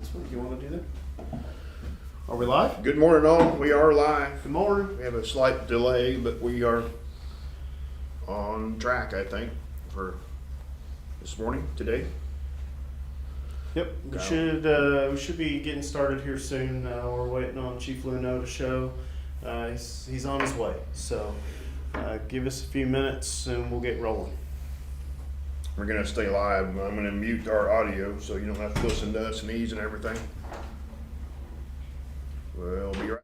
That's what you want to do there. Are we live? Good morning, all. We are live. Good morning. We have a slight delay, but we are on track, I think, for this morning, today. Yep, we should be getting started here soon. We're waiting on Chief Lunow to show. He's on his way, so give us a few minutes and we'll get rolling. We're going to stay live. I'm going to mute our audio so you don't have to listen to us sneeze and everything. We'll be right.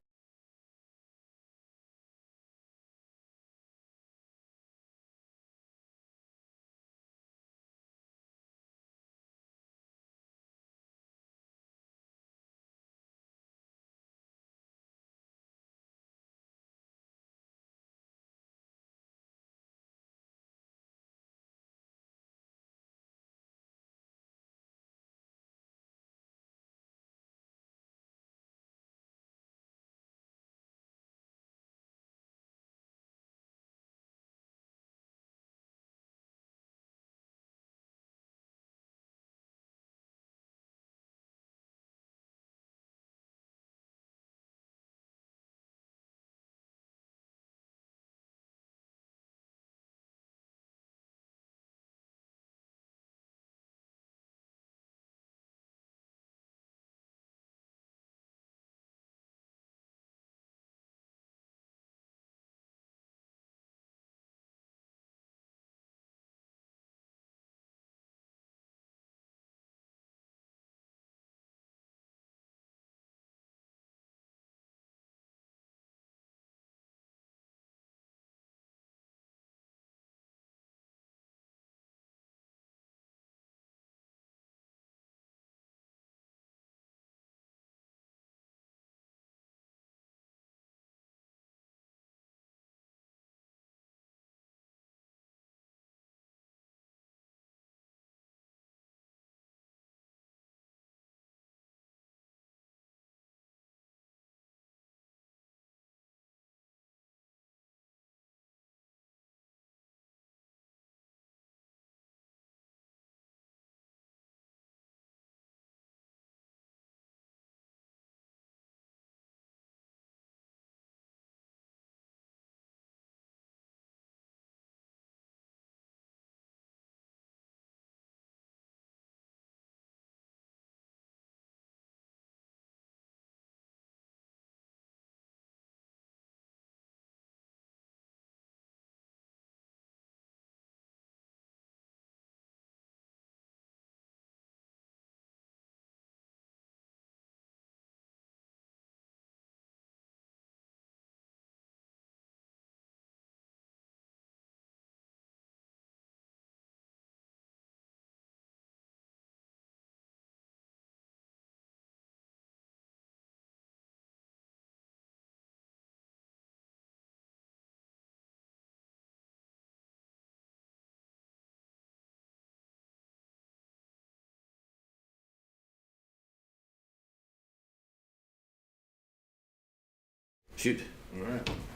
Shoot. All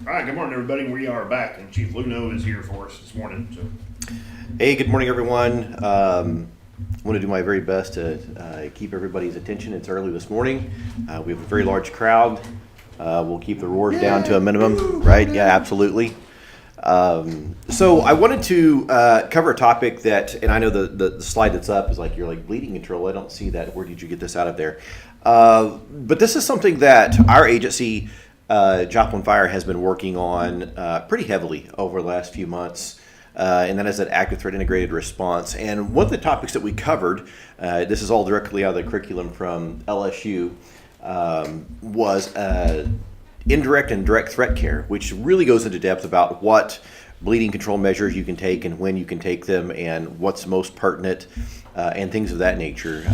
right. Good morning, everybody. We are back, and Chief Lunow is here for us this morning. So, Hey, good morning, everyone. I want to do my very best to keep everybody's attention. It's early this morning. We have a very large crowd. We'll keep the roars down to a minimum, right? Yeah, absolutely. So I wanted to cover a topic that, and I know the slide that's up is like, you're like, bleeding control. I don't see that. Where did you get this out of there? But this is something that our agency, Joplin Fire, has been working on pretty heavily over the last few months. And that is an active threat integrated response. And one of the topics that we covered, this is all directly out of the curriculum from LSU, was indirect and direct threat care, which really goes into depth about what bleeding control measures you can take and when you can take them and what's most pertinent and things of that nature.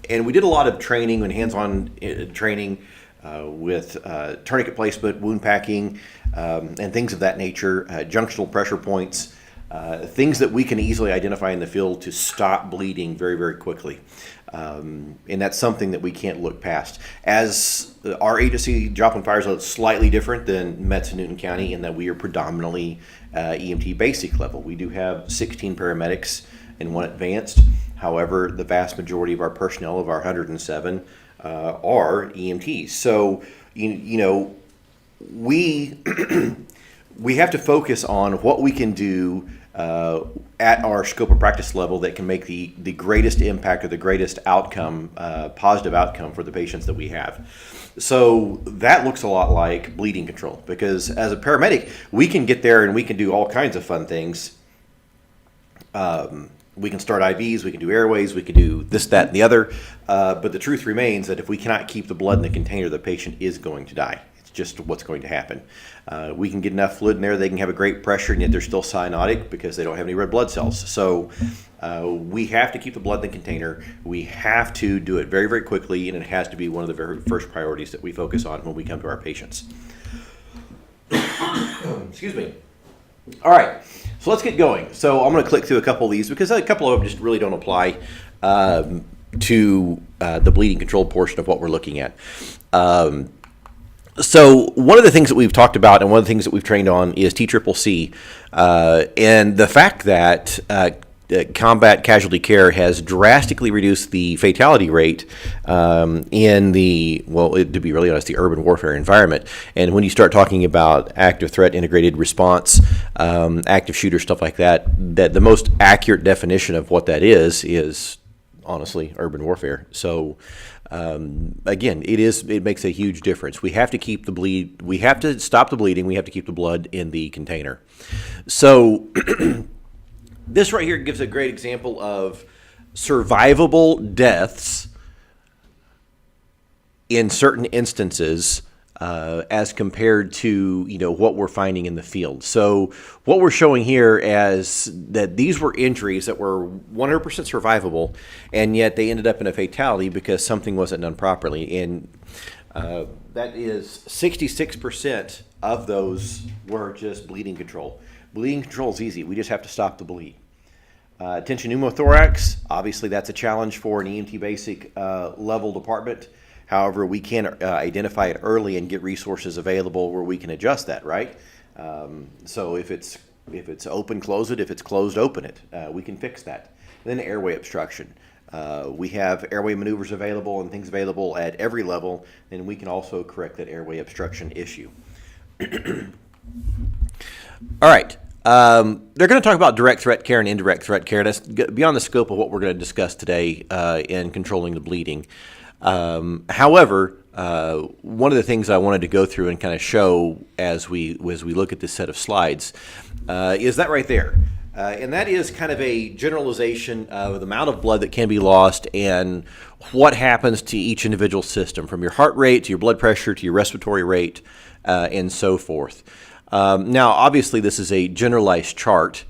And we did a lot of training and hands-on training with tourniquet placement, wound packing, and things of that nature, junctional pressure points, things that we can easily identify in the field to stop bleeding very, very quickly. And that's something that we can't look past. As our agency, Joplin Fire, is slightly different than Metz and Newton County in that we are predominantly EMT basic level. We do have 16 paramedics and one advanced. However, the vast majority of our personnel, of our 107, are EMTs. So, you know, we we have to focus on what we can do at our scope of practice level that can make the greatest impact or the greatest outcome, positive outcome for the patients that we have. So that looks a lot like bleeding control, because as a paramedic, we can get there and we can do all kinds of fun things. We can start IVs, we can do airways, we can do this, that, and the other. But the truth remains that if we cannot keep the blood in the container, the patient is going to die. It's just what's going to happen. We can get enough fluid in there, they can have a great pressure, and yet they're still cyanotic because they don't have any red blood cells. So we have to keep the blood in the container. We have to do it very, very quickly, and it has to be one of the very first priorities that we focus on when we come to our patients. Excuse me. All right, so let's get going. So I'm going to click through a couple of these because a couple of them just really don't apply to the bleeding control portion of what we're looking at. So one of the things that we've talked about and one of the things that we've trained on is TCCC, and the fact that combat casualty care has drastically reduced the fatality rate in the, well, to be really honest, the urban warfare environment. And when you start talking about active threat integrated response, active shooter, stuff like that, that the most accurate definition of what that is honestly urban warfare. So again, it makes a huge difference. We have to keep we have to stop the bleeding, we have to keep the blood in the container. So this right here gives a great example of survivable deaths in certain instances as compared to, you know, what we're finding in the field. So what we're showing here is that these were injuries that were 100% survivable, and yet they ended up in a fatality because something wasn't done properly. And that is 66% of those were just bleeding control. Bleeding control is easy. We just have to stop the bleed. Tension pneumothorax, obviously that's a challenge for an EMT basic level department. However, we can identify it early and get resources available where we can adjust that, right? So if it's open, close it. If it's closed, open it. We can fix that. And then airway obstruction. We have airway maneuvers available and things available at every level, and we can also correct that airway obstruction issue. All right. They're going to talk about direct threat care and indirect threat care. That's beyond the scope of what we're going to discuss today in controlling the bleeding. However, one of the things I wanted to go through and kind of show as we look at this set of slides is that right there. And that is kind of a generalization of the amount of blood that can be lost and what happens to each individual system, from your heart rate to your blood pressure to your respiratory rate and so forth. Now, obviously, this is a generalized chart,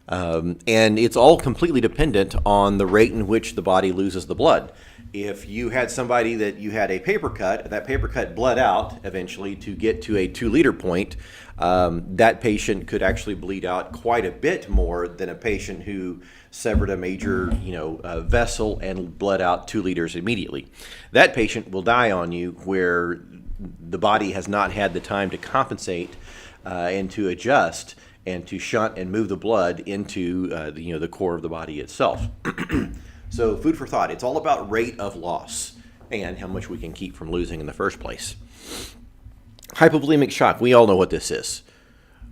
and it's all completely dependent on the rate in which the body loses the blood. If you had somebody that you had a paper cut, that paper cut bled out eventually to get to a 2-liter point, that patient could actually bleed out quite a bit more than a patient who severed a major, vessel and bled out 2 liters immediately. That patient will die on you, where the body has not had the time to compensate and to adjust and to shunt and move the blood into the core of the body itself. So food for thought. It's all about rate of loss and how much we can keep from losing in the first place. Hypovolemic shock. We all know what this is.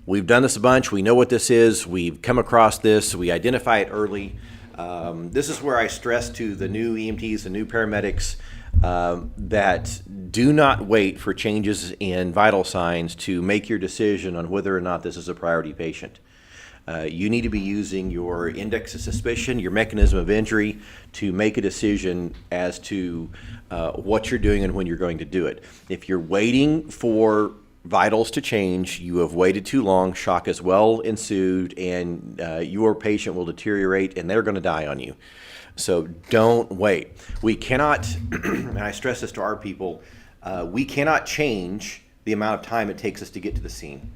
We've done this a bunch. We know what this is. We've come across this. We identify it early. This is where I stress to the new EMTs, the new paramedics, that do not wait for changes in vital signs to make your decision on whether or not this is a priority patient. You need to be using your index of suspicion, your mechanism of injury, to make a decision as to what you're doing and when you're going to do it. If you're waiting for vitals to change, you have waited too long, shock has well ensued, and your patient will deteriorate and they're going to die on you. So don't wait. We cannot, and I stress this to our people, we cannot change the amount of time it takes us to get to the scene.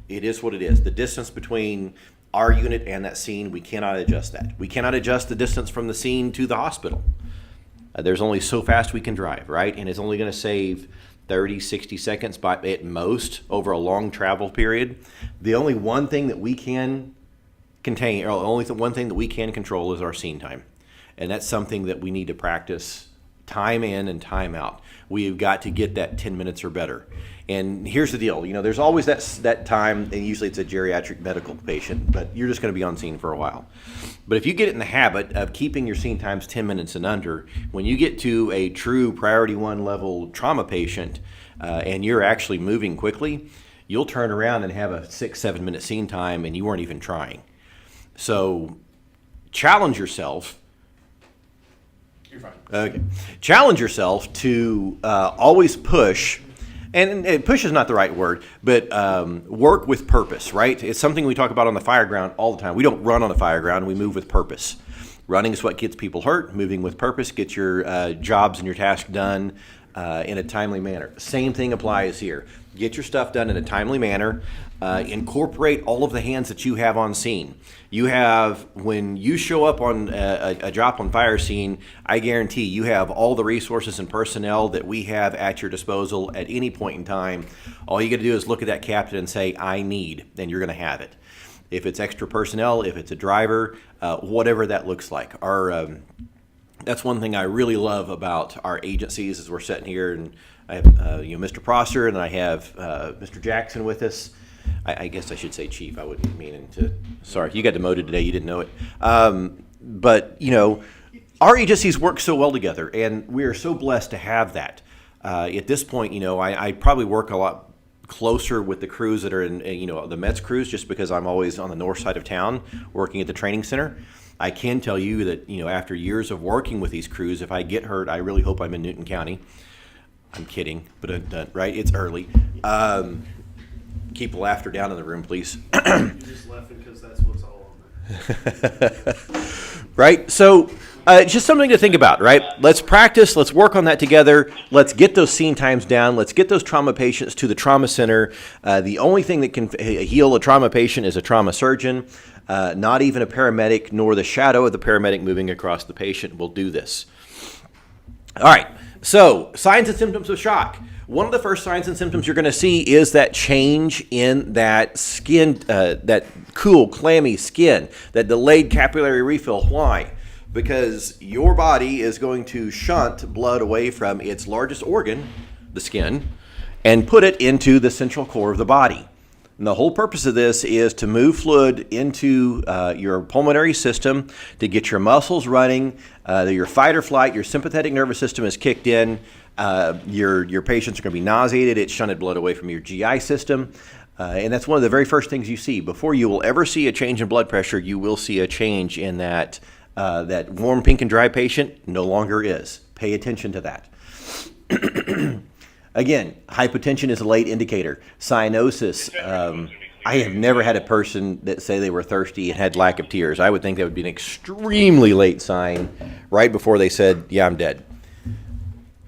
It is what it is. The distance between our unit and that scene, we cannot adjust that. We cannot adjust the distance from the scene to the hospital. There's only so fast we can drive, right? And it's only going to save 30, 60 seconds at most over a long travel period. The only one thing that we can contain, or one thing that we can control, is our scene time. And that's something that we need to practice time in and time out. We've got to get that 10 minutes or better. And here's the deal, there's always that time, and usually it's a geriatric medical patient, but you're just going to be on scene for a while. But if you get in the habit of keeping your scene times 10 minutes and under, when you get to a true priority 1 level trauma patient and you're actually moving quickly, you'll turn around and have a 6-7 minute scene time and you weren't even trying. So challenge yourself. You're fine. Okay. Challenge yourself to always push, and push is not the right word, but work with purpose, right? It's something we talk about on the fire ground all the time. We don't run on the fire ground, we move with purpose. Running is what gets people hurt. Moving with purpose gets your jobs and your tasks done in a timely manner. Same thing applies here. Get your stuff done in a timely manner. Incorporate all of the hands that you have on scene. When you show up on a Joplin fire scene, I guarantee you have all the resources and personnel that we have at your disposal at any point in time. All you got to do is look at that captain and say, I need, and you're going to have it. If it's extra personnel, if it's a driver, whatever that looks like. That's one thing I really love about our agencies as we're sitting here, and I have Mr. Prosser, and I have Mr. Jackson with us. I guess I should say chief. I wouldn't mean to. Sorry, you got demoted today. You didn't know it. But our agencies work so well together, and we are so blessed to have that. At this point, I probably work a lot closer with the crews that are in, the Mets crews, just because I'm always on the north side of town working at the training center. I can tell you that, after years of working with these crews, if I get hurt, I really hope I'm in Newton County. I'm kidding, but right? It's early. Keep laughter down in the room, please. You're just laughing because that's what's all on there. Right? So just something to think about, right? Let's practice. Let's work on that together. Let's get those scene times down. Let's get those trauma patients to the trauma center. The only thing that can heal a trauma patient is a trauma surgeon. Not even a paramedic, nor the shadow of the paramedic moving across the patient will do this. All right. So signs and symptoms of shock. One of the first signs and symptoms you're going to see is that change in that skin, that cool, clammy skin, that delayed capillary refill. Why? Because your body is going to shunt blood away from its largest organ, the skin, and put it into the central core of the body. And the whole purpose of this is to move fluid into your pulmonary system, to get your muscles running, your fight or flight, your sympathetic nervous system is kicked in, your patients are going to be nauseated, it shunted blood away from your GI system, and that's one of the very first things you see. Before you will ever see a change in blood pressure, you will see a change in that warm, pink, and dry patient no longer is. Pay attention to that. Again, hypotension is a late indicator. Cyanosis. I have never had a person that say they were thirsty and had lack of tears. I would think that would be an extremely late sign right before they said, yeah, I'm dead.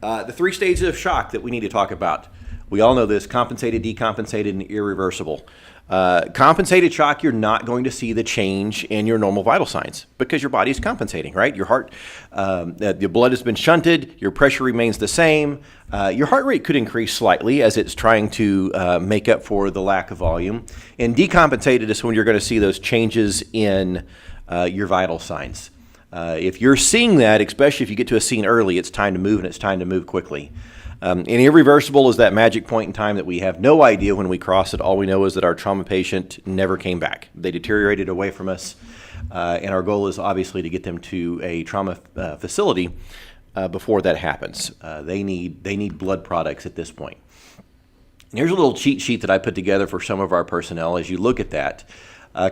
The 3 stages of shock that we need to talk about. We all know this: compensated, decompensated, and irreversible. Compensated shock, you're not going to see the change in your normal vital signs because your body's compensating, right? Your heart, your blood has been shunted, your pressure remains the same. Your heart rate could increase slightly as it's trying to make up for the lack of volume. And decompensated is when you're going to see those changes in your vital signs. If you're seeing that, especially if you get to a scene early, it's time to move, and it's time to move quickly. And irreversible is that magic point in time that we have no idea when we cross it. All we know is that our trauma patient never came back. They deteriorated away from us, and our goal is obviously to get them to a trauma facility before that happens. They need blood products at this point. And here's a little cheat sheet that I put together for some of our personnel. As you look at that,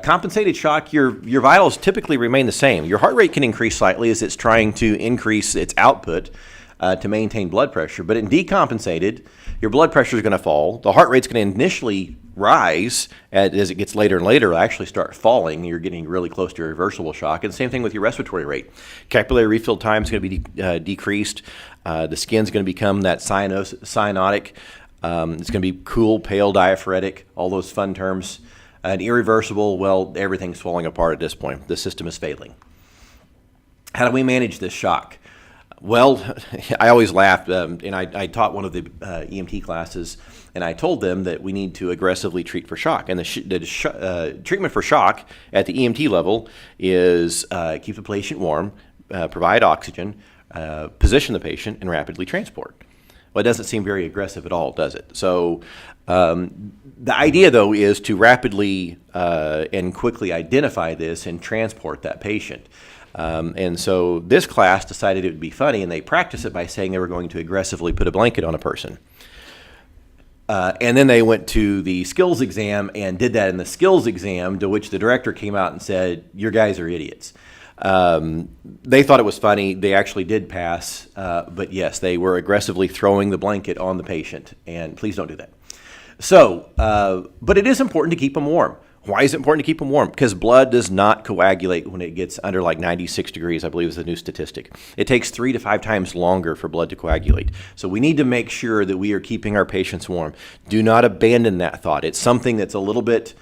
compensated shock, your vitals typically remain the same. Your heart rate can increase slightly as it's trying to increase its output to maintain blood pressure. But in decompensated, your blood pressure is going to fall. The heart rate's going to initially rise as it gets later and later. It'll actually start falling. You're getting really close to reversible shock. And same thing with your respiratory rate. Capillary refill time is going to be decreased. The skin's going to become that cyanotic. It's going to be cool, pale, diaphoretic, all those fun terms. And irreversible, well, everything's falling apart at this point. The system is failing. How do we manage this shock? Well, I always laughed, and I taught one of the EMT classes, and I told them that we need to aggressively treat for shock. And the treatment for shock at the EMT level is keep the patient warm, provide oxygen, position the patient, and rapidly transport. Well, it doesn't seem very aggressive at all, does it? So the idea, though, is to rapidly and quickly identify this and transport that patient. And so this class decided it would be funny, and they practiced it by saying they were going to aggressively put a blanket on a person. And then they went to the skills exam and did that in the skills exam, to which the director came out and said, "Your guys are idiots." They thought it was funny. They actually did pass. But yes, they were aggressively throwing the blanket on the patient, and please don't do that. So, but it is important to keep them warm. Why is it important to keep them warm? Because blood does not coagulate when it gets under like 96 degrees, I believe is the new statistic. It takes 3 to 5 times longer for blood to coagulate. So we need to make sure that we are keeping our patients warm. Do not abandon that thought. It's something that's a little bit,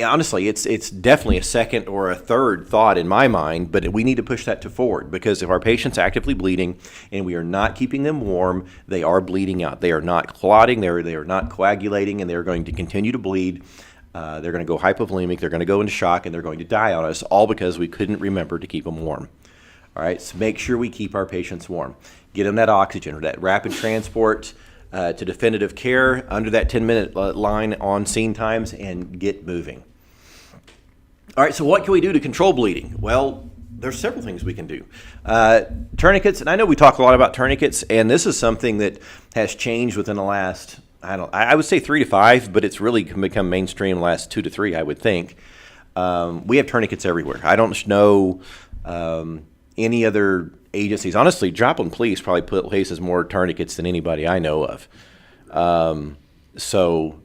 honestly, it's definitely a second or a third thought in my mind, but we need to push that to forward, because if our patient's actively bleeding and we are not keeping them warm, they are bleeding out. They are not clotting, they are not coagulating, and they're going to continue to bleed. They're going to go hypovolemic, they're going to go into shock, and they're going to die on us, all because we couldn't remember to keep them warm. All right, so make sure we keep our patients warm. Get them that oxygen or that rapid transport to definitive care under that 10-minute line on scene times, and get moving. All right, so what can we do to control bleeding? Well, there's several things we can do. Tourniquets, and I know we talk a lot about tourniquets, and this is something that has changed within the last, I would say 3 to 5, but it's really become mainstream the last 2 to 3, I would think. We have tourniquets everywhere. I don't know any other agencies. Honestly, Joplin Police probably places more tourniquets than anybody I know of.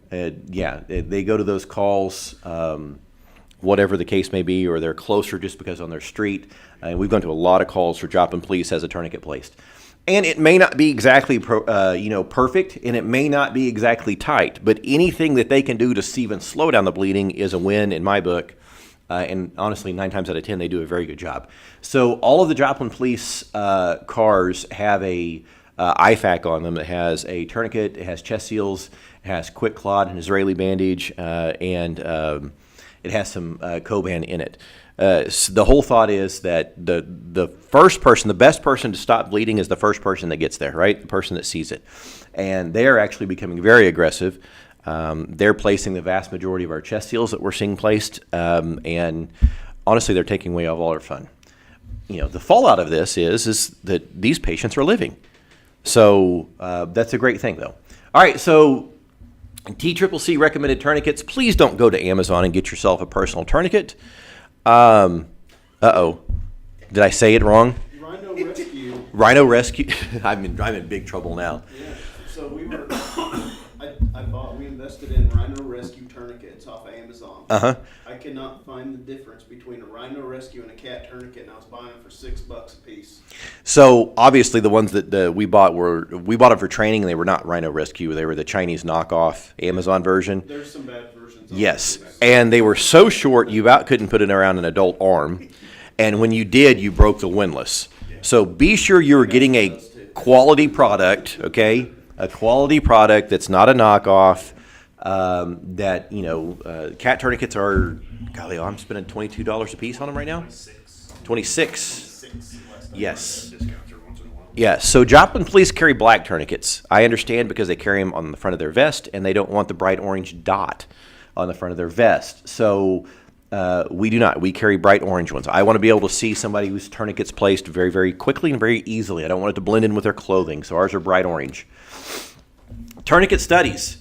They go to those calls, whatever the case may be, or they're closer just because on their street. We've gone to a lot of calls for Joplin Police has a tourniquet placed. And it may not be exactly perfect, and it may not be exactly tight, but anything that they can do to even slow down the bleeding is a win in my book. And honestly, 9 times out of 10, they do a very good job. So all of the Joplin Police cars have a IFAC on them that has a tourniquet, it has chest seals, it has quick clot, an Israeli bandage, and it has some Coban in it. So the whole thought is that the first person, the best person to stop bleeding is the first person that gets there, right? The person that sees it. And they are actually becoming very aggressive. They're placing the vast majority of our chest seals that we're seeing placed, and honestly, they're taking away all our fun. The fallout of this is that these patients are living. So that's a great thing, though. All right, so TCCC recommended tourniquets. Please don't go to Amazon and get yourself a personal tourniquet. Uh-oh. Did I say it wrong? Rhino Rescue. Rhino Rescue. I'm in big trouble now. Yeah. So we invested in Rhino Rescue tourniquets off of Amazon. Uh-huh. I cannot find the difference between a Rhino Rescue and a cat tourniquet, and I was buying them for $6 a piece. So obviously the ones that we bought them for training, and they were not Rhino Rescue. They were the Chinese knockoff Amazon version. There's some bad versions. Yes, and they were so short you about couldn't put it around an adult arm, and when you did, you broke the windlass. So be sure you're getting a quality product, okay? A quality product that's not a knockoff. Cat tourniquets are, golly, I'm spending $22 a piece on them right now. 26. Yes. Yes. So Joplin Police carry black tourniquets. I understand, because they carry them on the front of their vest, and they don't want the bright orange dot on the front of their vest. So we do not. We carry bright orange ones. I want to be able to see somebody whose tourniquet's placed very, very quickly and very easily. I don't want it to blend in with their clothing, so ours are bright orange. Tourniquet studies.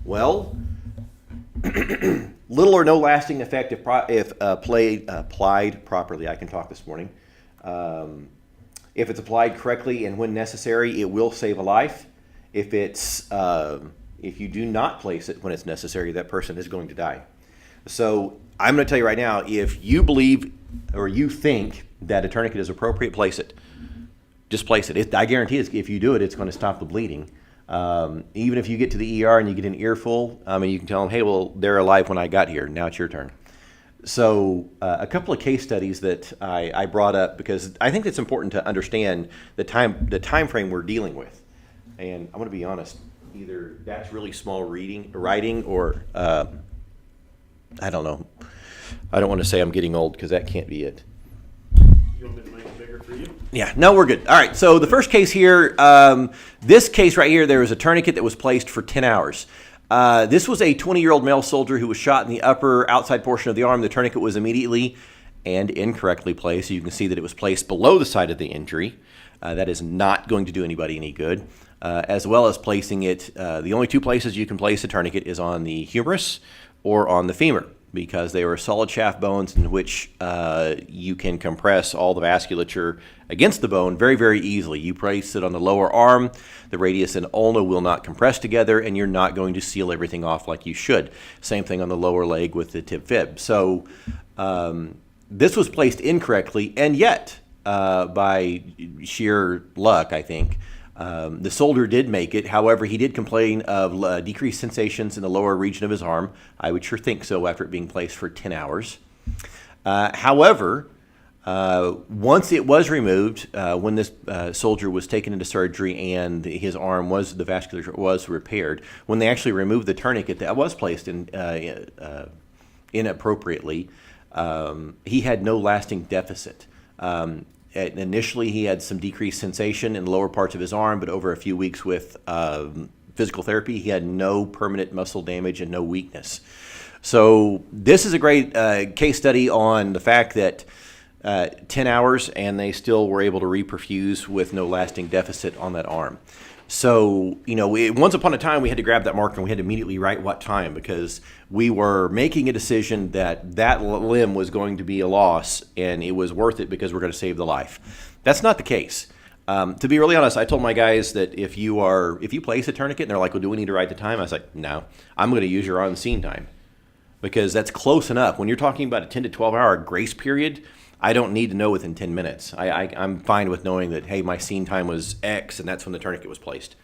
Well, little or no lasting effect if applied properly. I can talk this morning. If it's applied correctly and when necessary, it will save a life. If you do not place it when it's necessary, that person is going to die. So I'm going to tell you right now, if you believe or you think that a tourniquet is appropriate, place it. Just place it. I guarantee if you do it, it's going to stop the bleeding. Even if you get to the ER and you get an earful, you can tell them, hey, well, they're alive when I got here. Now it's your turn. So a couple of case studies that I brought up, because I think it's important to understand the time frame we're dealing with. And I'm going to be honest, either that's really small writing, or I don't know. I don't want to say I'm getting old, because that can't be it. You want me to make it bigger? Yeah, no, we're good. All right, so the first case here, this case right here, there was a tourniquet that was placed for 10 hours. This was a 20-year-old male soldier who was shot in the upper outside portion of the arm. The tourniquet was immediately and incorrectly placed. You can see that it was placed below the site of the injury. That is not going to do anybody any good. As well as placing it, the only two places you can place a tourniquet is on the humerus or on the femur, because they are solid shaft bones in which you can compress all the vasculature against the bone very, very easily. You place it on the lower arm, the radius and ulna will not compress together, and you're not going to seal everything off like you should. Same thing on the lower leg with the tib fib. So this was placed incorrectly, and yet, by sheer luck, I think, the soldier did make it. However, he did complain of decreased sensations in the lower region of his arm. I would sure think so after it being placed for 10 hours. However, once it was removed, when this soldier was taken into surgery and his arm was, the vasculature was repaired, when they actually removed the tourniquet that was placed in inappropriately, he had no lasting deficit. Initially, he had some decreased sensation in the lower parts of his arm, but over a few weeks with physical therapy, he had no permanent muscle damage and no weakness. So this is a great case study on the fact that 10 hours and they still were able to reperfuse with no lasting deficit on that arm. So, once upon a time, we had to grab that marker and we had to immediately write what time, because we were making a decision that that limb was going to be a loss and it was worth it because we're going to save the life. That's not the case. To be really honest, I told my guys that if you place a tourniquet and they're like, well, do we need to write the time? I was like, no, I'm going to use your on-scene time, because that's close enough. When you're talking about a 10 to 12 hour grace period, I don't need to know within 10 minutes. I'm fine with knowing that, hey, my scene time was X, and that's when the tourniquet was placed.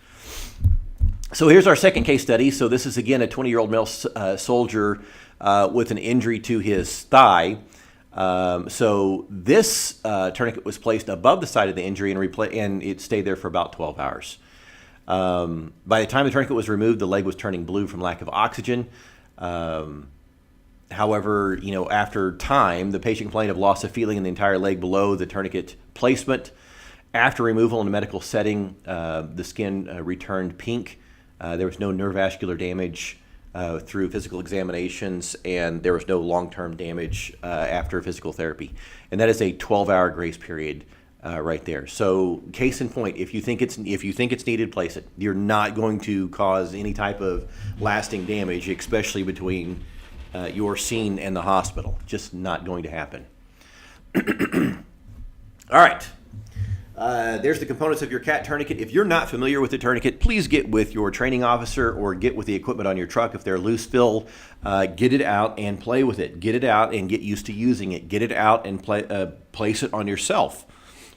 So here's our second case study. So this is, again, a 20-year-old male soldier with an injury to his thigh. So this tourniquet was placed above the site of the injury and it stayed there for about 12 hours. By the time the tourniquet was removed, the leg was turning blue from lack of oxygen. However, after time, the patient complained of loss of feeling in the entire leg below the tourniquet placement. After removal in a medical setting, the skin returned pink. There was no neurovascular damage through physical examinations, and there was no long-term damage after physical therapy. And that is a 12-hour grace period right there. So, case in point, if you think it's needed, place it. You're not going to cause any type of lasting damage, especially between your scene and the hospital. Just not going to happen. All right. There's the components of your CAT tourniquet. If you're not familiar with the tourniquet, please get with your training officer or get with the equipment on your truck. If they're loose fill, get it out and play with it. Get it out and get used to using it. Get it out and place it on yourself.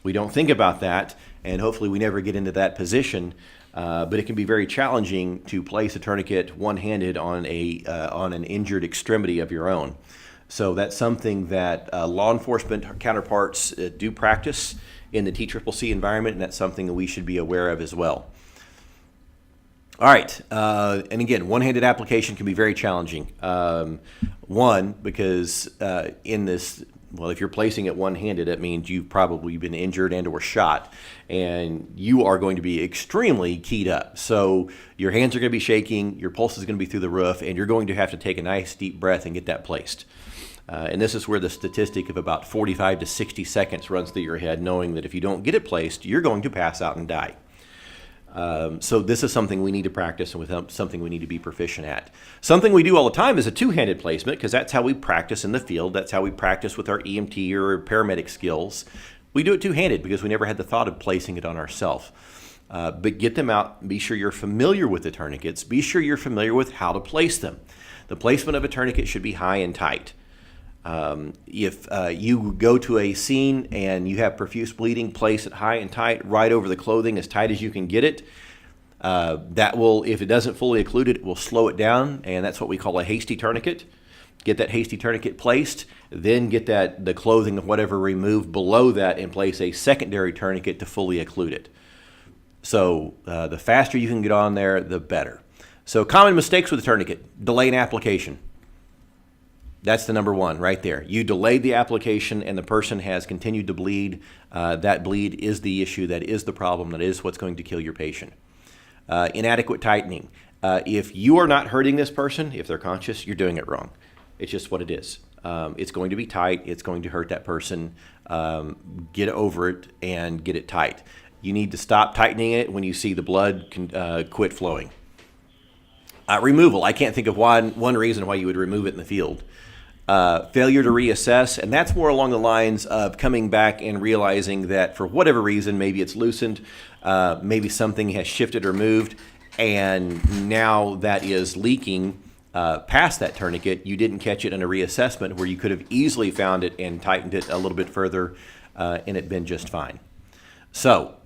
We don't think about that, and hopefully we never get into that position. But it can be very challenging to place a tourniquet one-handed on an injured extremity of your own. So that's something that law enforcement counterparts do practice in the TCCC environment, and that's something that we should be aware of as well. All right, and again, one-handed application can be very challenging. Because in this, well, if you're placing it one-handed, that means you've probably been injured and or shot, and you are going to be extremely keyed up. So your hands are going to be shaking, your pulse is going to be through the roof, and you're going to have to take a nice deep breath and get that placed. And this is where the statistic of about 45 to 60 seconds runs through your head, knowing that if you don't get it placed, you're going to pass out and die. So this is something we need to practice and something we need to be proficient at. Something we do all the time is a two-handed placement, because that's how we practice in the field. That's how we practice with our EMT or paramedic skills. We do it two-handed because we never had the thought of placing it on ourselves. But get them out. Be sure you're familiar with the tourniquets. Be sure you're familiar with how to place them. The placement of a tourniquet should be high and tight. If you go to a scene and you have profuse bleeding, place it high and tight, right over the clothing, as tight as you can get it. That will, if it doesn't fully occlude it will slow it down, and that's what we call a hasty tourniquet. Get that hasty tourniquet placed, then get the clothing or whatever removed below that and place a secondary tourniquet to fully occlude it. So the faster you can get on there, the better. So common mistakes with the tourniquet: delay in application. That's the number one right there. You delayed the application and the person has continued to bleed. That bleed is the issue. That is the problem. That is what's going to kill your patient. Inadequate tightening. If you are not hurting this person, if they're conscious, you're doing it wrong. It's just what it is. It's going to be tight. It's going to hurt that person. Get over it and get it tight. You need to stop tightening it when you see the blood quit flowing. Removal. I can't think of one reason why you would remove it in the field. Failure to reassess, and that's more along the lines of coming back and realizing that for whatever reason, maybe it's loosened, maybe something has shifted or moved, and now that is leaking past that tourniquet. You didn't catch it in a reassessment where you could have easily found it and tightened it a little bit further, and it'd been just fine. So,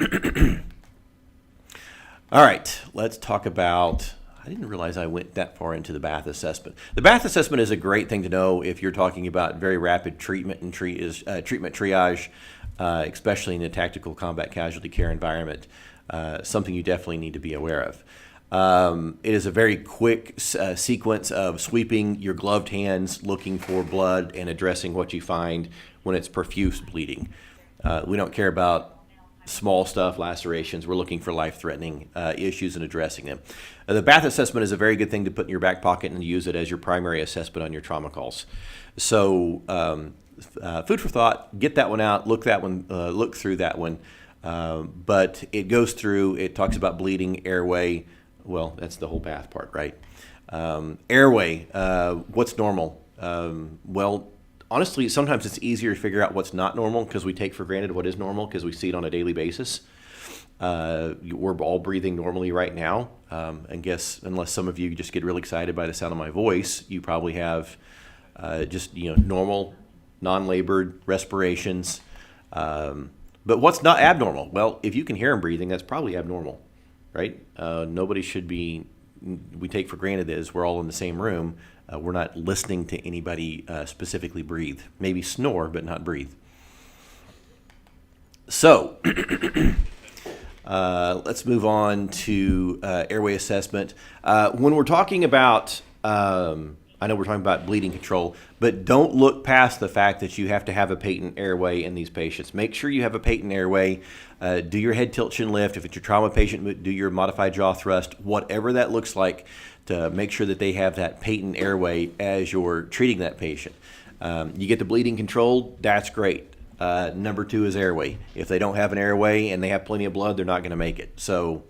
all right, let's talk about, I didn't realize I went that far into the bath assessment. The bath assessment is a great thing to know if you're talking about very rapid treatment and treatment triage, especially in a tactical combat casualty care environment, something you definitely need to be aware of. It is a very quick sequence of sweeping your gloved hands, looking for blood, and addressing what you find when it's profuse bleeding. We don't care about small stuff, lacerations. We're looking for life-threatening issues and addressing them. The bath assessment is a very good thing to put in your back pocket and use it as your primary assessment on your trauma calls. So food for thought, get that one out, look through that one. But it goes through, it talks about bleeding, airway. Well, that's the whole bath part, right? Airway, what's normal? Well, honestly, sometimes it's easier to figure out what's not normal because we take for granted what is normal because we see it on a daily basis. We're all breathing normally right now. And guess, unless some of you just get really excited by the sound of my voice, you probably have just normal, non-labored respirations. But what's not abnormal? Well, if you can hear them breathing, that's probably abnormal, right? Nobody should be, we take for granted that as we're all in the same room, we're not listening to anybody specifically breathe. Maybe snore, but not breathe. So, let's move on to airway assessment. When we're talking about, I know we're talking about bleeding control, but don't look past the fact that you have to have a patent airway in these patients. Make sure you have a patent airway. Do your head tilt chin lift. If it's your trauma patient, do your modified jaw thrust, whatever that looks like, to make sure that they have that patent airway as you're treating that patient. You get the bleeding controlled, that's great. Number two is airway. If they don't have an airway and they have plenty of blood, they're not going to make it. So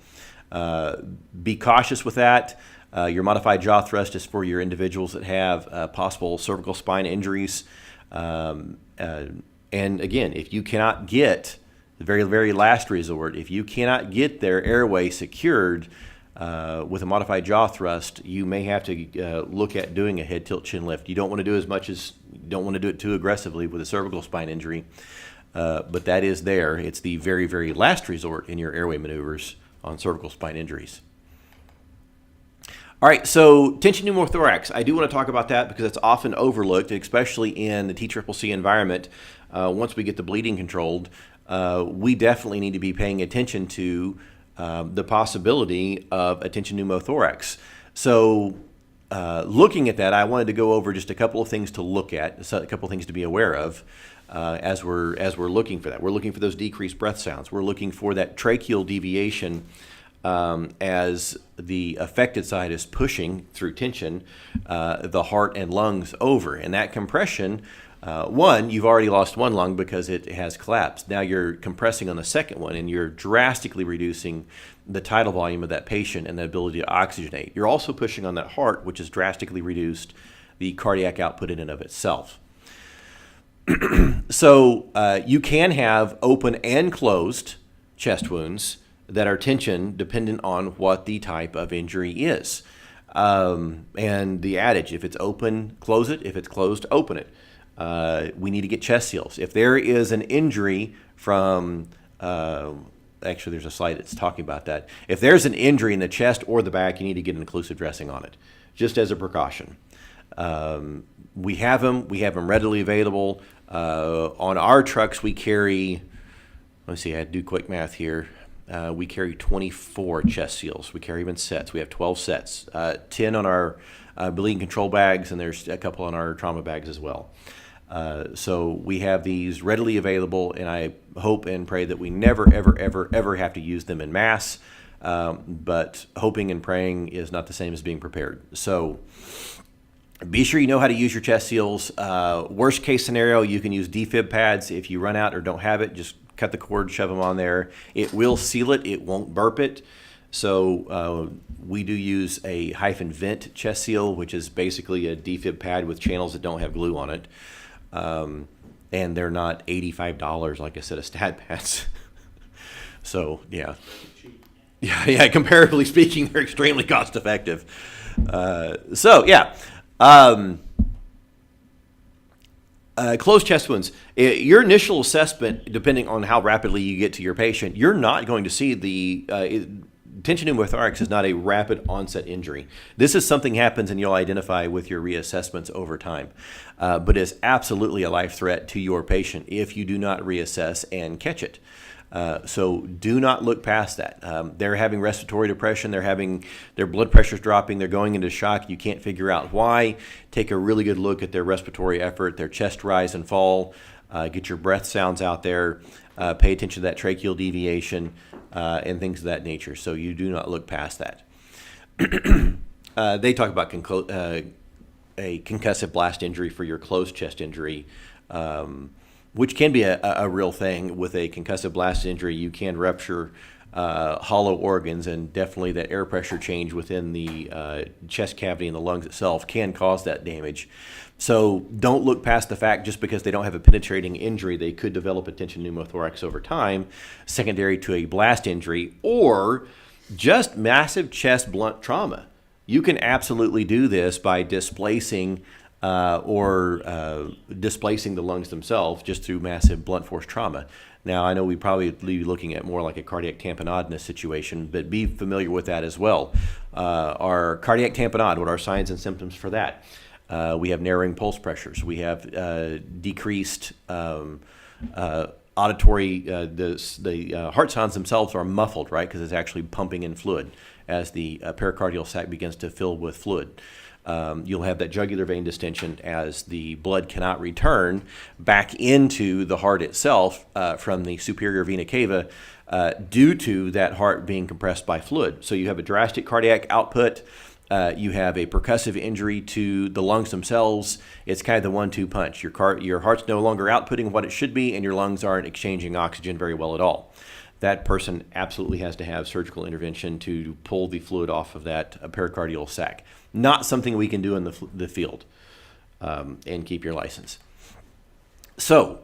be cautious with that. Your modified jaw thrust is for your individuals that have possible cervical spine injuries. And again, if you cannot get, the very, very last resort, if you cannot get their airway secured with a modified jaw thrust, you may have to look at doing a head tilt chin lift. You don't want to do you don't want to do it too aggressively with a cervical spine injury, but that is there. It's the very, very last resort in your airway maneuvers on cervical spine injuries. All right, so tension pneumothorax. I do want to talk about that because it's often overlooked, especially in the TCCC environment. Once we get the bleeding controlled, we definitely need to be paying attention to the possibility of a tension pneumothorax. So looking at that, I wanted to go over just a couple of things to look at, a couple of things to be aware of as we're looking for that. We're looking for those decreased breath sounds. We're looking for that tracheal deviation as the affected side is pushing through tension the heart and lungs over. And that compression, you've already lost one lung because it has collapsed. Now you're compressing on the second one and you're drastically reducing the tidal volume of that patient and the ability to oxygenate. You're also pushing on that heart, which has drastically reduced the cardiac output in and of itself. So you can have open and closed chest wounds that are tension dependent on what the type of injury is. And the adage, if it's open, close it. If it's closed, open it. We need to get chest seals. If there is an injury from, actually there's a slide that's talking about that. If there's an injury in the chest or the back, you need to get an occlusive dressing on it, just as a precaution. We have them readily available. On our trucks, we carry, let's see, I had to do quick math here. we carry 24 chest seals. We carry them in sets. We have 12 sets, 10 on our bleeding control bags, and there's a couple on our trauma bags as well. So we have these readily available, and I hope and pray that we never, ever, ever, ever have to use them in mass. But hoping and praying is not the same as being prepared. So be sure you know how to use your chest seals. Worst case scenario, you can use defib pads. If you run out or don't have it, just cut the cord, shove them on there. It will seal it. It won't burp it. So we do use a hyphen vent chest seal, which is basically a defib pad with channels that don't have glue on it. And they're not $85 like a set of stat pads. So, yeah. Yeah, comparatively speaking, they're extremely cost effective. Closed chest wounds. Your initial assessment, depending on how rapidly you get to your patient, you're not going to see the tension pneumothorax is not a rapid onset injury. This is something happens and you'll identify with your reassessments over time. But it's absolutely a life threat to your patient if you do not reassess and catch it. So do not look past that. They're having respiratory depression. Their blood pressure's dropping. They're going into shock. You can't figure out why. Take a really good look at their respiratory effort, their chest rise and fall. Get your breath sounds out there. Pay attention to that tracheal deviation and things of that nature. So you do not look past that. They talk about a concussive blast injury for your closed chest injury. Which can be a real thing. With a concussive blast injury, you can rupture hollow organs, and definitely that air pressure change within the chest cavity and the lungs itself can cause that damage. So don't look past the fact just because they don't have a penetrating injury, they could develop a tension pneumothorax over time, secondary to a blast injury, or just massive chest blunt trauma. You can absolutely do this by displacing displacing the lungs themselves just through massive blunt force trauma. Now, I know we'd probably be looking at more like a cardiac tamponade in this situation, but be familiar with that as well. Our cardiac tamponade, what are our signs and symptoms for that? We have narrowing pulse pressures. We have decreased auditory, the heart sounds themselves are muffled, right? Because it's actually pumping in fluid as the pericardial sac begins to fill with fluid. You'll have that jugular vein distension as the blood cannot return back into the heart itself from the superior vena cava due to that heart being compressed by fluid. So you have a drastic cardiac output. You have a percussive injury to the lungs themselves. It's kind of the 1-2 punch. Your heart's no longer outputting what it should be, and your lungs aren't exchanging oxygen very well at all. That person absolutely has to have surgical intervention to pull the fluid off of that pericardial sac. Not something we can do in the field and keep your license. So,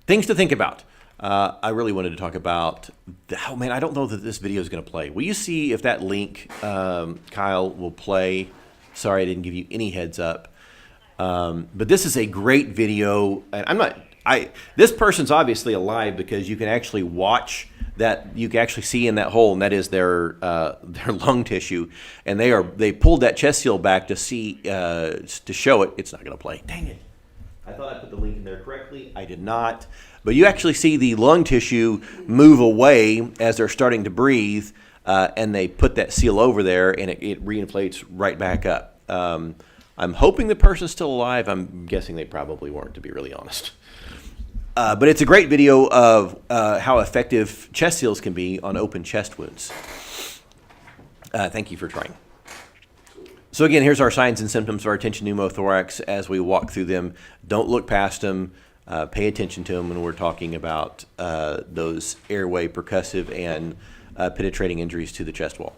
things to think about. I really wanted to talk about, I don't know that this video is going to play. Will you see if that link, Kyle, will play? Sorry, I didn't give you any heads up. But this is a great video. And this person's obviously alive because you can actually watch that, you can actually see in that hole, and that is their lung tissue. And they pulled that chest seal back to see, to show it. It's not going to play. Dang it. I thought I put the link in there correctly. I did not. But you actually see the lung tissue move away as they're starting to breathe, and they put that seal over there, and it reinflates right back up. I'm hoping the person's still alive. I'm guessing they probably weren't, to be really honest. But it's a great video of how effective chest seals can be on open chest wounds. Thank you for trying. So again, here's our signs and symptoms of our tension pneumothorax as we walk through them. Don't look past them. Pay attention to them when we're talking about those airway, percussive, and penetrating injuries to the chest wall.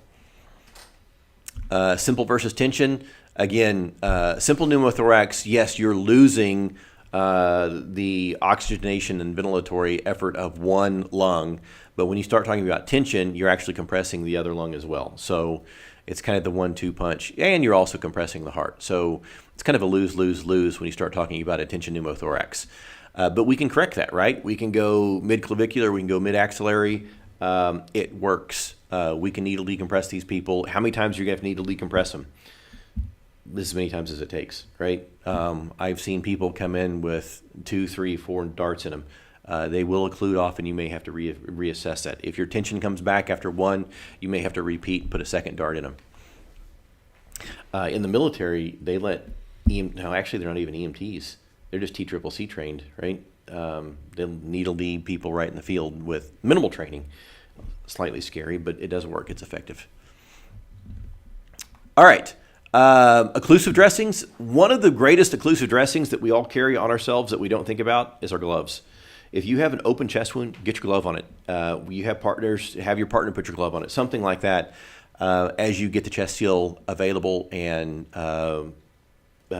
Simple versus tension. Again, simple pneumothorax, yes, you're losing the oxygenation and ventilatory effort of one lung, but when you start talking about tension, you're actually compressing the other lung as well. So it's kind of the 1-2 punch, and you're also compressing the heart. So it's kind of a lose-lose-lose when you start talking about a tension pneumothorax. But we can correct that, right? We can go mid-clavicular, we can go mid-axillary. It works. We can needle decompress these people. How many times are you going to need to decompress them? As many times as it takes, right? I've seen people come in with 2, 3, 4 darts in them. they will occlude off, and you may have to reassess that. If your tension comes back after one, you may have to repeat and put a second dart in them. In the military, they let no, actually they're not even EMTs. They're just TCCC trained, right? They'll needle D people right in the field with minimal training. Slightly scary, but it does work. It's effective. All right. Occlusive dressings. One of the greatest occlusive dressings that we all carry on ourselves that we don't think about is our gloves. If you have an open chest wound, get your glove on it. You have partners, have your partner put your glove on it. Something like that as you get the chest seal available and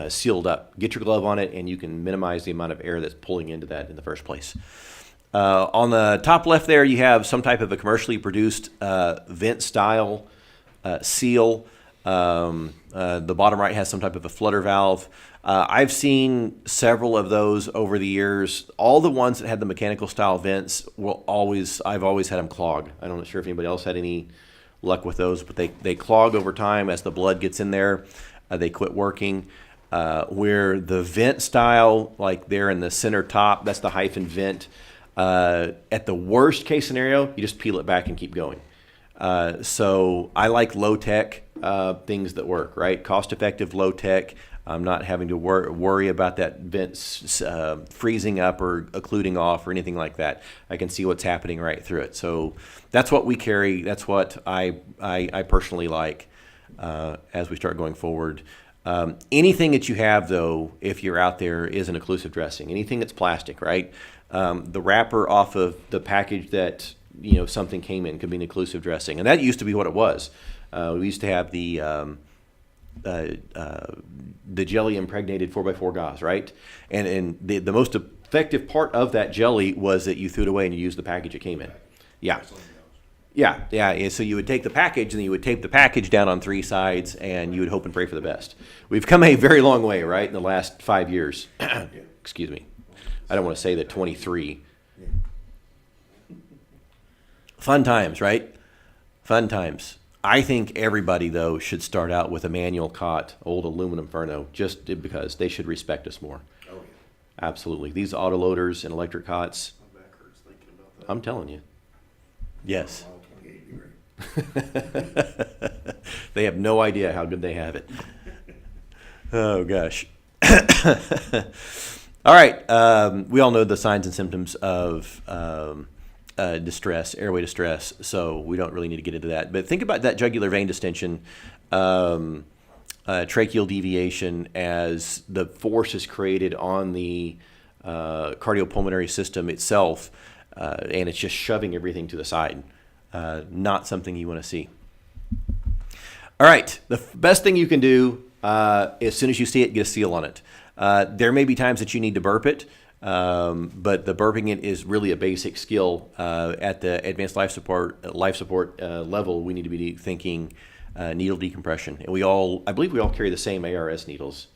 sealed up. Get your glove on it, and you can minimize the amount of air that's pulling into that in the first place. On the top left there, you have some type of a commercially produced vent-style seal. The bottom right has some type of a flutter valve. I've seen several of those over the years. All the ones that had the mechanical style vents I've always had them clog. I'm not sure if anybody else had any luck with those, but they clog over time as the blood gets in there. They quit working. Where the vent style, like there in the center top, that's the hyphen vent. At the worst case scenario, you just peel it back and keep going. So I like low tech things that work, right? Cost effective, low tech. I'm not having to worry about that vent freezing up or occluding off or anything like that. I can see what's happening right through it. So that's what we carry. That's what I personally like as we start going forward. Anything that you have, though, if you're out there, is an occlusive dressing. Anything that's plastic, right? The wrapper off of the package that something came in could be an occlusive dressing, and that used to be what it was. We used to have the jelly impregnated 4x4 gauze, right? And the most effective part of that jelly was that you threw it away and you used the package it came in. Yeah. Yeah. And so you would take the package and you would tape the package down on three sides and you would hope and pray for the best. We've come a very long way, right, in the last 5 years. Excuse me. I don't want to say that 23. Fun times, right? Fun times. I think everybody, though, should start out with a manual cot, old aluminum Furno, just because they should respect us more. Oh, yeah. Absolutely. These autoloaders and electric cots, my back hurts thinking about that. I'm telling you. Yes. They have no idea how good they have it. Oh, gosh. All right. We all know the signs and symptoms of distress, airway distress, so we don't really need to get into that. But think about that jugular vein distension, tracheal deviation, as the force is created on the cardiopulmonary system itself, and it's just shoving everything to the side. Not something you want to see. All right, the best thing you can do as soon as you see it, get a seal on it. There may be times that you need to burp it. But the burping it is really a basic skill. At the advanced life support level, we need to be thinking needle decompression. And I believe we all carry the same ARS needles.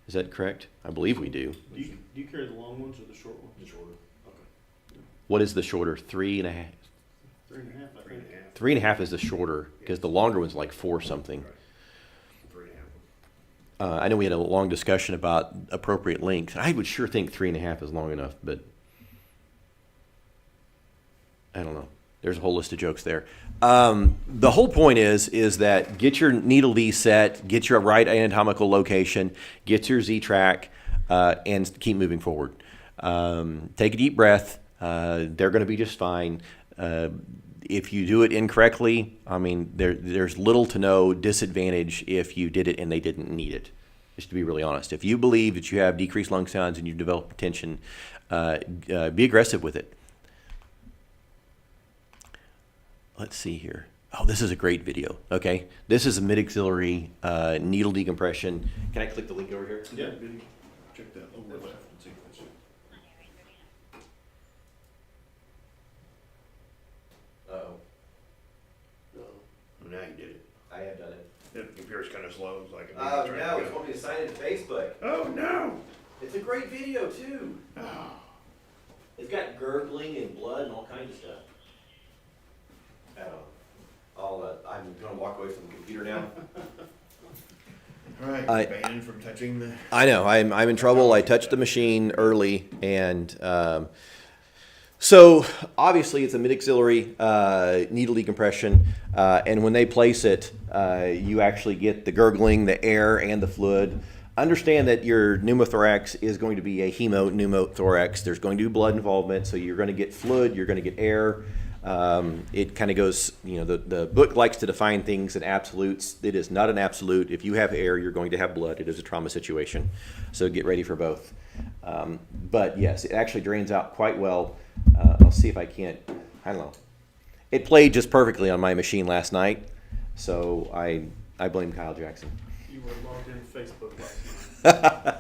Is that correct? I believe we do. Do you carry the long ones or the short ones? The shorter. Okay. What is the shorter? 3.5. 3.5. 3.5 is the shorter because the longer one's like 4 something. Right. I know we had a long discussion about appropriate length. I would sure think 3.5 is long enough, but I don't know. There's a whole list of jokes there. The whole point is that get your needle D set, get your right anatomical location, get your Z-track, and keep moving forward. Take a deep breath. They're going to be just fine. If you do it incorrectly, I mean, there's little to no disadvantage if you did it and they didn't need it, just to be really honest. If you believe that you have decreased lung sounds and you develop tension, be aggressive with it. Let's see here. Oh, this is a great video, okay? This is a mid-axillary needle decompression. Can I click the link over here? Yeah, check that over left and see if it's it. Uh-oh. Now you did it. I have done it. The computer's kind of slow. It's like Oh, no, it's want me to sign into Facebook. Oh, no. It's a great video, too. Oh. It's got gurgling and blood and all kinds of stuff. I'm going to walk away from the computer now. All right, I- banned from touching the. I know. I'm in trouble. I touched the machine early, and so obviously it's a mid-axillary needle decompression, and when they place it, you actually get the gurgling, the air, and the fluid. Understand that your pneumothorax is going to be a hemopneumothorax. There's going to be blood involvement, so you're going to get fluid, you're going to get air. It kind of goes, the book likes to define things in absolutes. It is not an absolute. If you have air, you're going to have blood. It is a trauma situation, so get ready for both. But yes, it actually drains out quite well. I'll see if I can't, I don't know. It played just perfectly on my machine last night, so I blame Kyle Jackson. You were logged in Facebook last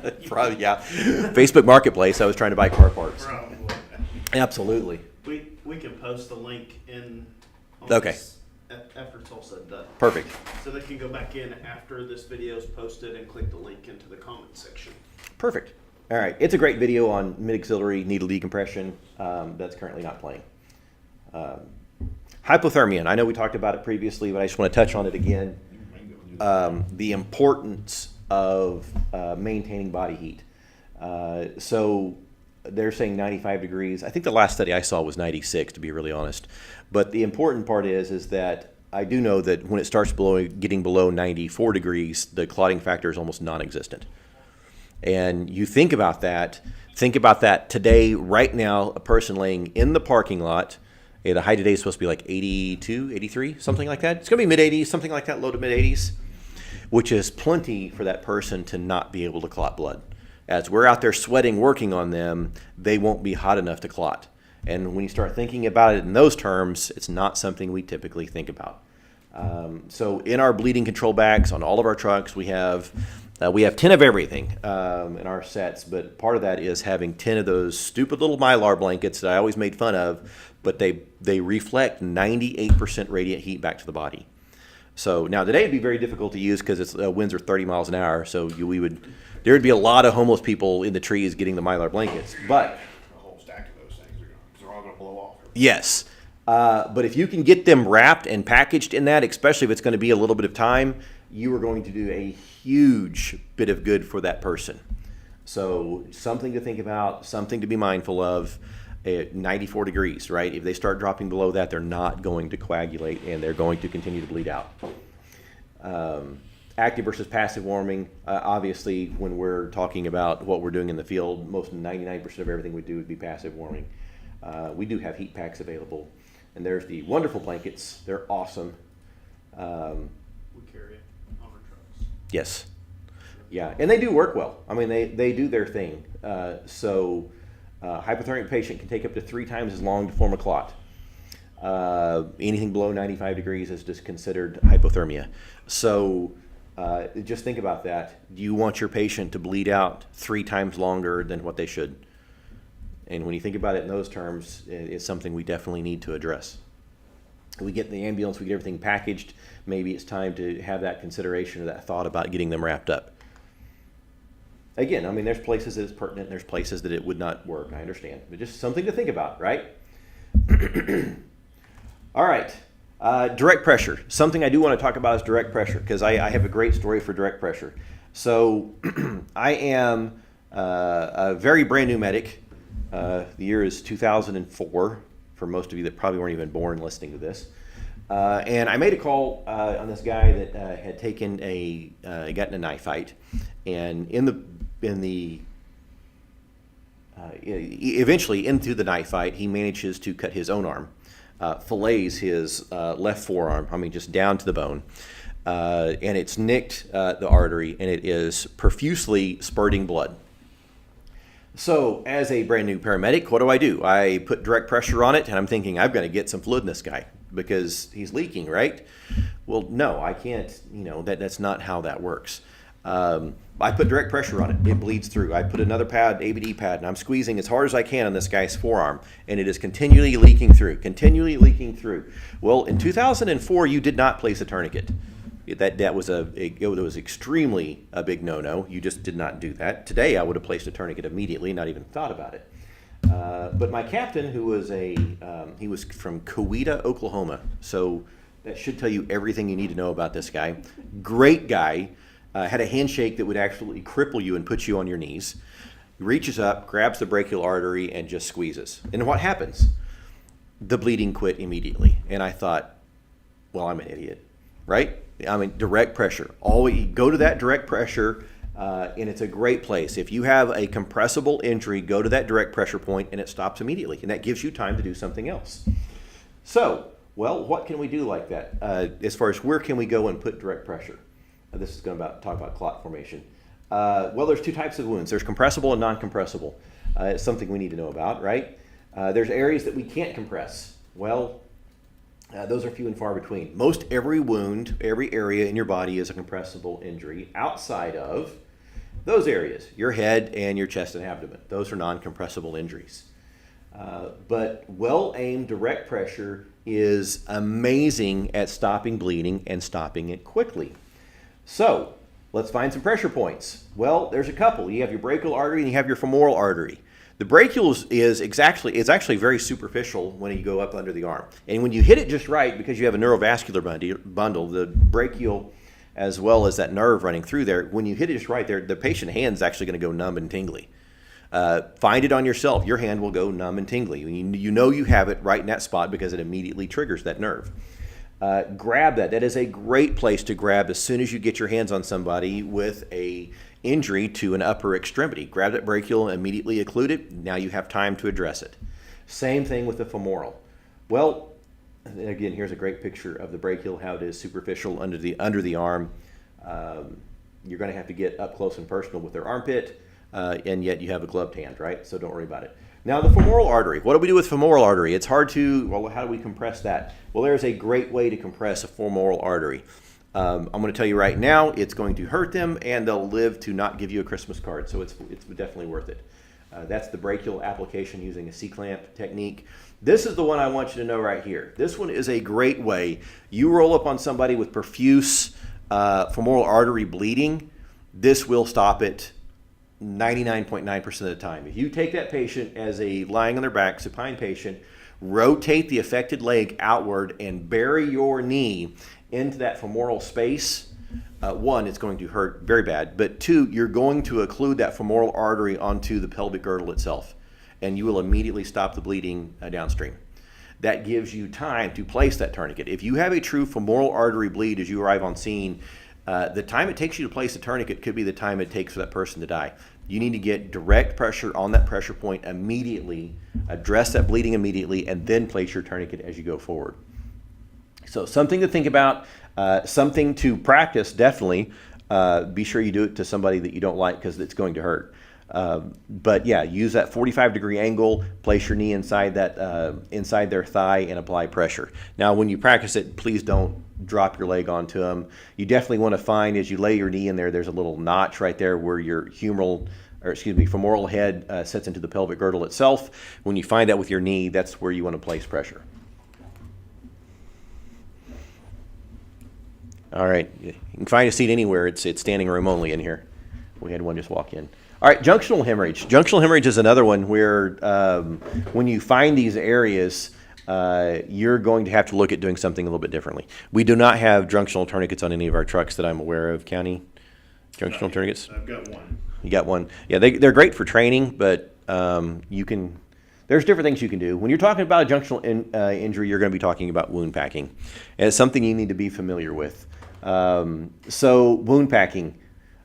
night. Probably, yeah. Facebook Marketplace, I was trying to buy car parts. Probably. Absolutely. We can post the link in on Okay. this after it's all said and done. Perfect. So they can go back in after this video is posted and click the link into the comment section. Perfect. All right. It's a great video on mid-axillary needle decompression that's currently not playing. Hypothermia. And I know we talked about it previously, but I just want to touch on it again. The importance of maintaining body heat. So they're saying 95 degrees. I think the last study I saw was 96, to be really honest. But the important part is that I do know that when it starts getting below 94 degrees, the clotting factor is almost non-existent. And you think about that today, right now, a person laying in the parking lot, the high today is supposed to be like 82, 83, something like that. It's going to be mid-80s, something like that, low to mid-80s, which is plenty for that person to not be able to clot blood. As we're out there sweating, working on them, they won't be hot enough to clot. And when you start thinking about it in those terms, it's not something we typically think about. So in our bleeding control bags on all of our trucks, we have 10 of everything in our sets, but part of that is having 10 of those stupid little Mylar blankets that I always made fun of, but they reflect 98% radiant heat back to the body. So now today it'd be very difficult to use because it's winds are 30 miles an hour, so there would be a lot of homeless people in the trees getting the Mylar blankets. But A whole stack of those things they're all going to blow off. yes, but if you can get them wrapped and packaged in that, especially if it's going to be a little bit of time, you are going to do a huge bit of good for that person. So something to think about, something to be mindful of. At 94 degrees, right? If they start dropping below that, they're not going to coagulate and they're going to continue to bleed out. Active versus passive warming. Obviously, when we're talking about what we're doing in the field, most 99% of everything we do would be passive warming. We do have heat packs available. And there's the wonderful blankets. They're awesome. We carry it on our trucks. Yes. Yeah, and they do work well. I mean, they do their thing. Hypothermic patient can take up to 3 times as long to form a clot. Anything below 95 degrees is just considered hypothermia. So just think about that. Do you want your patient to bleed out 3 times longer than what they should? And when you think about it in those terms, it's something we definitely need to address. We get in the ambulance, we get everything packaged. Maybe it's time to have that consideration or that thought about getting them wrapped up. Again, I mean, there's places that it's pertinent, and there's places that it would not work. I understand, but just something to think about, right? All right, direct pressure. Something I do want to talk about is direct pressure because I have a great story for direct pressure. So I am a very brand new medic. The year is 2004 for most of you that probably weren't even born listening to this. And I made a call on this guy that had taken gotten a knife fight, and eventually into the knife fight, he manages to cut his own arm, fillets his left forearm. I mean, just down to the bone, and it's nicked the artery, and it is profusely spurting blood. So, as a brand new paramedic, what do? I put direct pressure on it, and I'm thinking I'm going to get some fluid in this guy because he's leaking, right? Well, no, I can't. That's not how that works. I put direct pressure on it. It bleeds through. I put another pad, ABD pad, and I'm squeezing as hard as I can on this guy's forearm, and it is continually leaking through. Well, in 2004, you did not place a tourniquet. It was extremely a big no-no. You just did not do that. Today, I would have placed a tourniquet immediately, not even thought about it. But my captain, who was he was from Coweta, Oklahoma, so that should tell you everything you need to know about this guy. Great guy. had a handshake that would actually cripple you and put you on your knees. He reaches up, grabs the brachial artery, and just squeezes. And what happens? The bleeding quit immediately. And I thought, well, I'm an idiot, right? I mean, direct pressure. Always go to that direct pressure, and it's a great place. If you have a compressible injury, go to that direct pressure point, and it stops immediately. And that gives you time to do something else. So, well, what can we do like that? As far as where can we go and put direct pressure? This is going to talk about clot formation. Well, there's two types of wounds. There's compressible and non-compressible. It's something we need to know about, right? There's areas that we can't compress. Well, those are few and far between. Most every wound, every area in your body is a compressible injury outside of those areas, your head and your chest and abdomen. Those are non-compressible injuries. But well-aimed direct pressure is amazing at stopping bleeding and stopping it quickly. So let's find some pressure points. Well, there's a couple. You have your brachial artery and you have your femoral artery. The brachial is actually very superficial when you go up under the arm. And when you hit it just right, because you have a neurovascular bundle, the brachial as well as that nerve running through there, when you hit it just right there, the patient hand's actually going to go numb and tingly. Find it on yourself. Your hand will go numb and tingly. You know you have it right in that spot because it immediately triggers that nerve. Grab that. That is a great place to grab as soon as you get your hands on somebody with a injury to an upper extremity. Grab that brachial, immediately occlude it. Now you have time to address it. Same thing with the femoral. Well, again, here's a great picture of the brachial, how it is superficial under the arm. You're going to have to get up close and personal with their armpit, and yet you have a gloved hand, right? So don't worry about it. Now the femoral artery. What do we do with femoral artery? It's hard to, well, how do we compress that? Well, there's a great way to compress a femoral artery. I'm going to tell you right now, it's going to hurt them, and they'll live to not give you a Christmas card, so it's definitely worth it. That's the brachial application using a C-clamp technique. This is the one I want you to know right here. This one is a great way. You roll up on somebody with profuse femoral artery bleeding, this will stop it 99.9% of the time. If you take that patient as a lying on their back supine patient, rotate the affected leg outward and bury your knee into that femoral space, one, it's going to hurt very bad, but two, you're going to occlude that femoral artery onto the pelvic girdle itself, and you will immediately stop the bleeding downstream. That gives you time to place that tourniquet. If you have a true femoral artery bleed as you arrive on scene, the time it takes you to place a tourniquet could be the time it takes for that person to die. You need to get direct pressure on that pressure point immediately, address that bleeding immediately, and then place your tourniquet as you go forward. So something to think about, something to practice, definitely. Be sure you do it to somebody that you don't like because it's going to hurt. But yeah, use that 45-degree angle, place your knee inside their thigh and apply pressure. Now, when you practice it, please don't drop your leg onto them. You definitely want to find, as you lay your knee in there, there's a little notch right there where your femoral head sets into the pelvic girdle itself. When you find that with your knee, that's where you want to place pressure. All right, you can find a seat anywhere. It's standing room only in here. We had one just walk in. All right, junctional hemorrhage. Junctional hemorrhage is another one where when you find these areas, you're going to have to look at doing something a little bit differently. We do not have junctional tourniquets on any of our trucks that I'm aware of, County. Junctional tourniquets? I've got one. You got one. Yeah, they're great for training, but there's different things you can do. When you're talking about a junctional injury, you're going to be talking about wound packing. And it's something you need to be familiar with. So wound packing,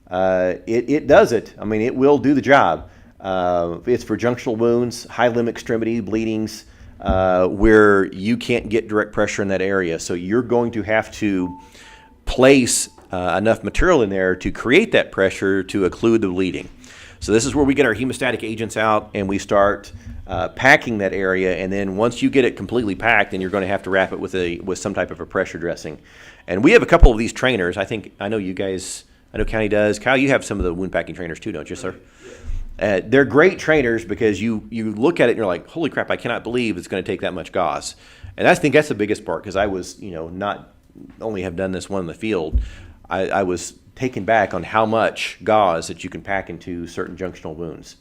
it does it. I mean, it will do the job. It's for junctional wounds, high limb extremity bleedings, where you can't get direct pressure in that area. So you're going to have to place enough material in there to create that pressure to occlude the bleeding. So this is where we get our hemostatic agents out and we start packing that area. And then once you get it completely packed, then you're going to have to wrap it with some type of a pressure dressing. And we have a couple of these trainers. I know you guys, I know County does. Kyle, you have some of the wound packing trainers too, don't you, sir? They're great trainers because you look at it and you're like, holy crap, I cannot believe it's going to take that much gauze. And I think that's the biggest part because I was, not only have done this one in the field, I was taken back on how much gauze that you can pack into certain junctional wounds.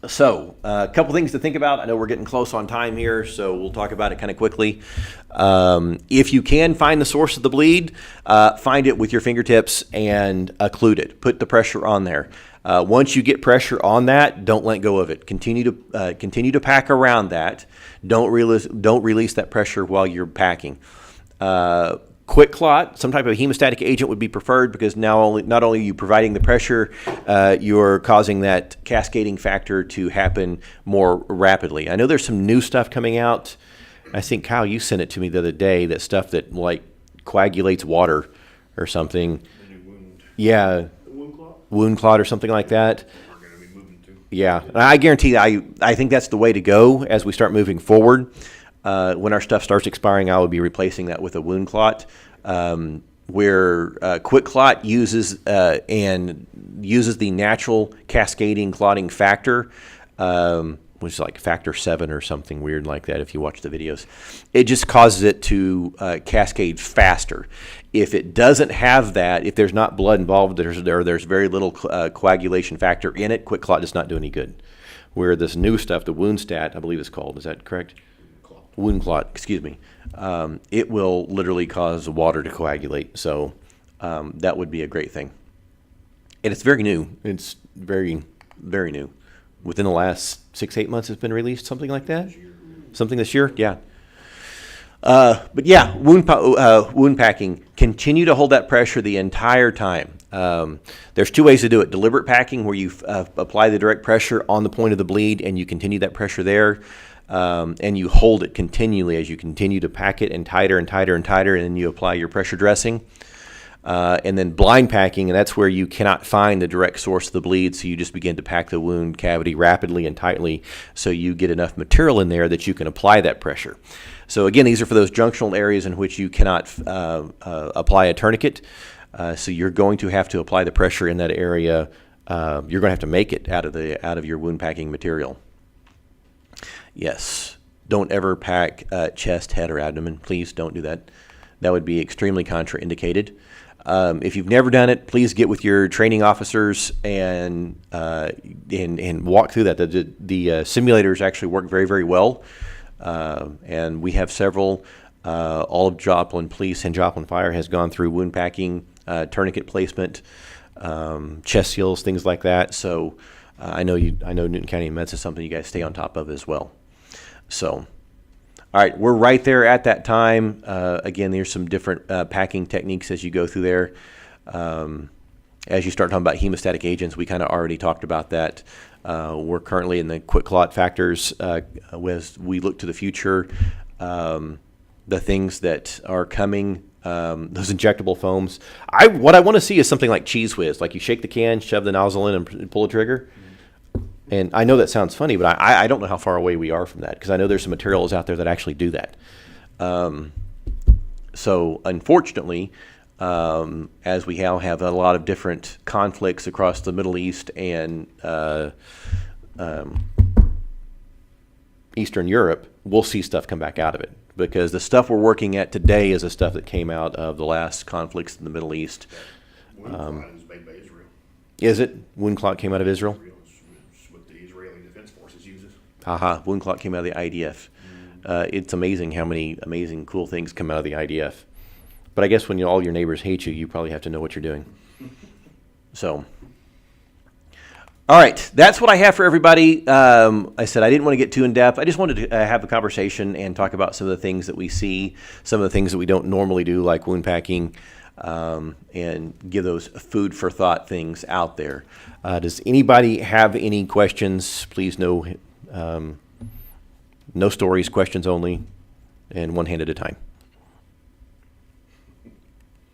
So, a couple things to think about. I know we're getting close on time here, so we'll talk about it kind of quickly. If you can find the source of the bleed, find it with your fingertips and occlude it. Put the pressure on there. Once you get pressure on that, don't let go of it. Continue to pack around that. Don't release that pressure while you're packing. Quick clot, some type of hemostatic agent would be preferred, because not only are you providing the pressure, you're causing that cascading factor to happen more rapidly. I know there's some new stuff coming out. I think, Kyle, you sent it to me the other day, that stuff that like coagulates water or something. Yeah, wound clot or something like that. Yeah, I guarantee I think that's the way to go as we start moving forward. When our stuff starts expiring, I will be replacing that with a wound clot, where quick clot uses the natural cascading clotting factor, which is like factor 7 or something weird like that if you watch the videos. It just causes it to cascade faster. If it doesn't have that, if there's not blood involved, there's very little coagulation factor in it, quick clot does not do any good. Where this new stuff, the wound stat, I believe it's called, is that correct? Wound clot, excuse me. It will literally cause water to coagulate, so that would be a great thing. And it's very new. It's very, very new. Within the last 6-8 months, it's been released, something like that. Something this year, yeah. But yeah, wound packing. Continue to hold that pressure the entire time. There's 2 ways to do it: deliberate packing, where you apply the direct pressure on the point of the bleed, and you continue that pressure there. And you hold it continually as you continue to pack it, and tighter and tighter and tighter, and then you apply your pressure dressing. And then blind packing, and that's where you cannot find the direct source of the bleed, so you just begin to pack the wound cavity rapidly and tightly so you get enough material in there that you can apply that pressure. So again, these are for those junctional areas in which you cannot apply a tourniquet. So you're going to have to apply the pressure in that area. You're going to have to make it out of your wound packing material. Yes, don't ever pack chest, head, or abdomen. Please don't do that. That would be extremely contraindicated. If you've never done it, please get with your training officers and walk through that. The simulators actually work very, very well, and we have several. All of Joplin Police and Joplin Fire has gone through wound packing, tourniquet placement, chest seals, things like that. So I know Newton County Meds is something you guys stay on top of as well. So, all right, we're right there at that time. Again, there's some different packing techniques as you go through there. As you start talking about hemostatic agents, we kind of already talked about that. We're currently in the quick clot factors. As we look to the future, the things that are coming, those injectable foams. What I want to see is something like Cheese Whiz, like you shake the can, shove the nozzle in, and pull the trigger. And I know that sounds funny, but I don't know how far away we are from that, because I know there's some materials out there that actually do that. So unfortunately, as we now have a lot of different conflicts across the Middle East and Eastern Europe, we'll see stuff come back out of it, because the stuff we're working at today is the stuff that came out of the last conflicts in the Middle East. Wound clot is made by Israel. Is it? Wound clot came out of Israel? It's what the Israeli Defense Forces uses. Haha, wound clot came out of the IDF. It's amazing how many amazing, cool things come out of the IDF. But I guess when all your neighbors hate you, you probably have to know what you're doing. So, all right, that's what I have for everybody. I said I didn't want to get too in-depth. I just wanted to have a conversation and talk about some of the things that we see, some of the things that we don't normally do, like wound packing, and give those food for thought things out there. Does anybody have any questions? Please, no stories, questions only, and one hand at a time.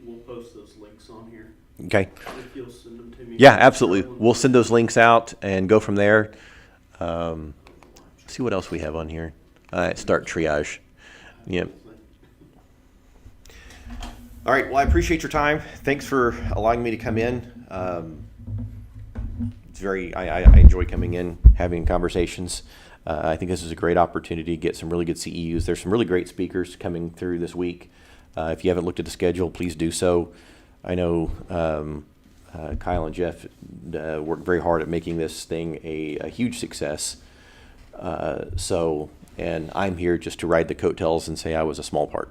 We'll post those links on here. Okay. If you'll send them to me. Yeah, absolutely. We'll send those links out and go from there. See what else we have on here. Start triage. Yep. All right. Well, I appreciate your time. Thanks for allowing me to come in. I enjoy coming in, having conversations. I think this is a great opportunity to get some really good CEUs. There's some really great speakers coming through this week. If you haven't looked at the schedule, please do so. I know Kyle and Jeff worked very hard at making this thing a huge success. And I'm here just to ride the coattails and say I was a small part.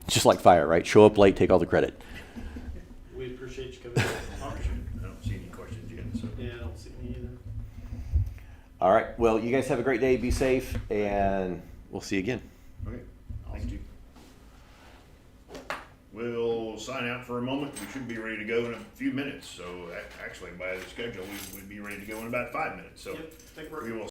Just like fire, right? Show up late, take all the credit. We appreciate you coming. I don't see any questions yet, so. Yeah, I don't see me either. All right. Well, you guys have a great day. Be safe, and we'll see you again. Okay, thank you. We'll sign out for a moment. We should be ready to go in a few minutes. So actually, by the schedule, we'd be ready to go in about 5 minutes. So Yep, think we're we will